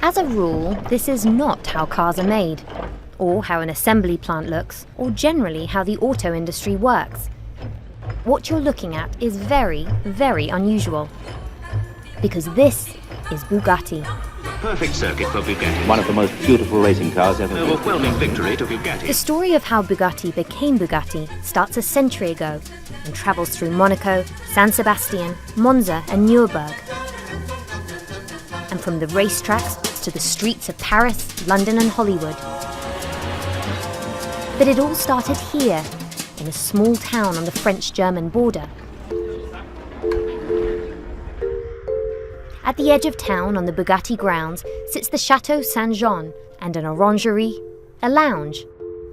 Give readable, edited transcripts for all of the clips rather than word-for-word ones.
As a rule, this is not how cars are made, or how an assembly plant looks, or generally how the auto industry works. What you're looking at is very, very unusual. Because this is Bugatti. Perfect circuit for Bugatti. One of the most beautiful racing cars ever. Overwhelming victory to Bugatti. The story of how Bugatti became Bugatti starts a century ago and travels through Monaco, San Sebastian, Monza and Nuremberg. And from the racetracks to the streets of Paris, London and Hollywood. But it all started here, in a small town on the French-German border. At the edge of town, on the Bugatti grounds, sits the Chateau Saint-Jean and an orangerie, a lounge,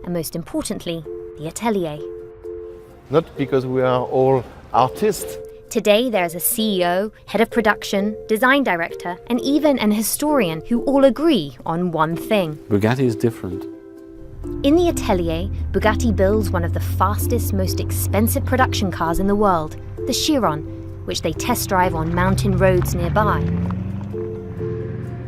and most importantly, the atelier. Not because we are all artists. Today there is a CEO, head of production, design director, and even an historian who all agree on one thing. Bugatti is different. In the atelier, Bugatti builds one of the fastest, most expensive production cars in the world, the Chiron, which they test drive on mountain roads nearby.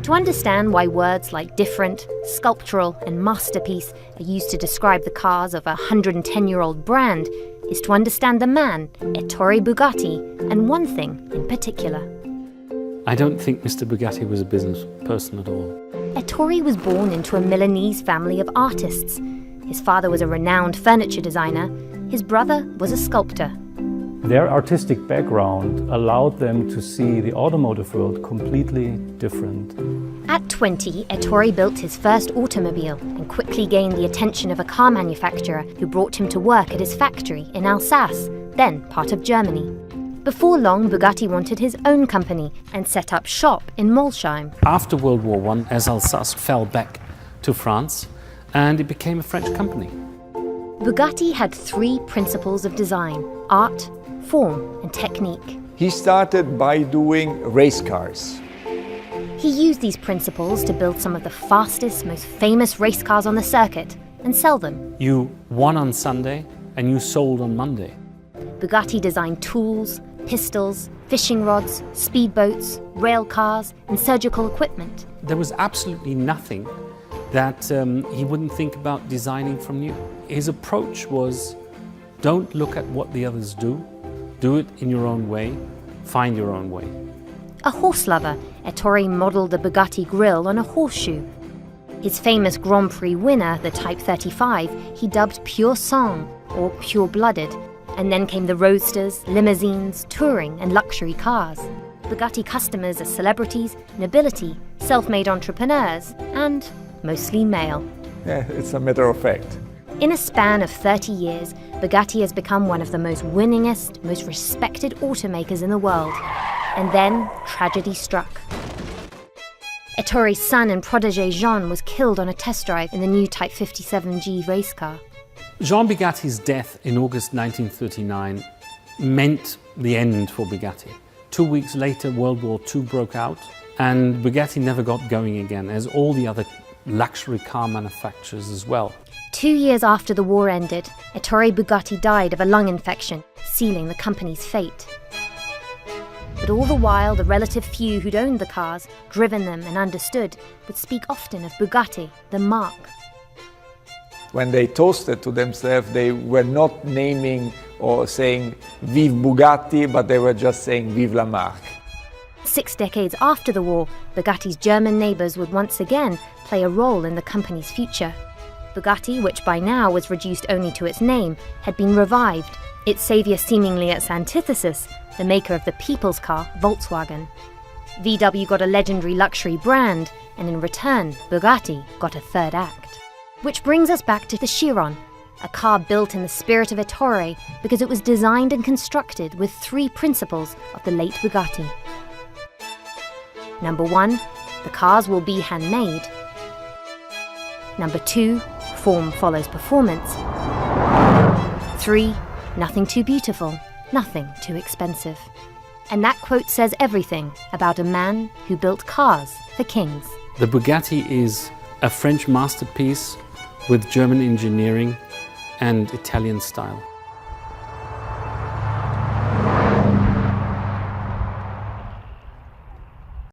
To understand why words like different, sculptural, and masterpiece are used to describe the cars of a 110-year-old brand is to understand the man, Ettore Bugatti, and one thing in particular. I don't think Mr. Bugatti was a business person at all. Ettore was born into a Milanese family of artists. His father was a renowned furniture designer. His brother was a sculptor. Their artistic background allowed them to see the automotive world completely different. At 20, Ettore built his first automobile and quickly gained the attention of a car manufacturer who brought him to work at his factory in Alsace, then part of Germany. Before long, Bugatti wanted his own company and set up shop in Molsheim. After World War I, as Alsace fell back to France, and it became a French company. Bugatti had three principles of design: art, form and technique. He started by doing race cars. He used these principles to build some of the fastest, most famous race cars on the circuit and sell them. You won on Sunday and you sold on Monday. Bugatti designed tools, pistols, fishing rods, speedboats, rail cars and surgical equipment. There was absolutely nothing that he wouldn't think about designing from new. His approach was, don't look at what the others do it in your own way, find your own way. A horse lover, Ettore modelled the Bugatti grille on a horseshoe. His famous Grand Prix winner, the Type 35, he dubbed pure sang, or pure-blooded, and then came the roadsters, limousines, touring and luxury cars. Bugatti customers are celebrities, nobility, self-made entrepreneurs, and mostly male. Yeah, it's a matter of fact. In a span of 30 years, Bugatti has become one of the most winningest, most respected automakers in the world. And then, tragedy struck. Ettore's son and protégé Jean was killed on a test drive in the new Type 57G race car. Jean Bugatti's death in August 1939 meant the end for Bugatti. 2 weeks later, World War II broke out, and Bugatti never got going again, as all the other luxury car manufacturers as well. 2 years after the war ended, Ettore Bugatti died of a lung infection, sealing the company's fate. But all the while, the relative few who'd owned the cars, driven them and understood, would speak often of Bugatti, the marque. When they toasted to themselves, they were not naming or saying Vive Bugatti, but they were just saying Vive la marque. 6 decades after the war, Bugatti's German neighbours would once again play a role in the company's future. Bugatti, which by now was reduced only to its name, had been revived, its saviour seemingly its antithesis, the maker of the people's car, Volkswagen. VW got a legendary luxury brand, and in return, Bugatti got a third act. Which brings us back to the Chiron, a car built in the spirit of Ettore because it was designed and constructed with three principles of the late Bugatti. Number 1, the cars will be handmade. Number 2, form follows performance. 3, nothing too beautiful, nothing too expensive. And that quote says everything about a man who built cars for kings. The Bugatti is a French masterpiece with German engineering and Italian style.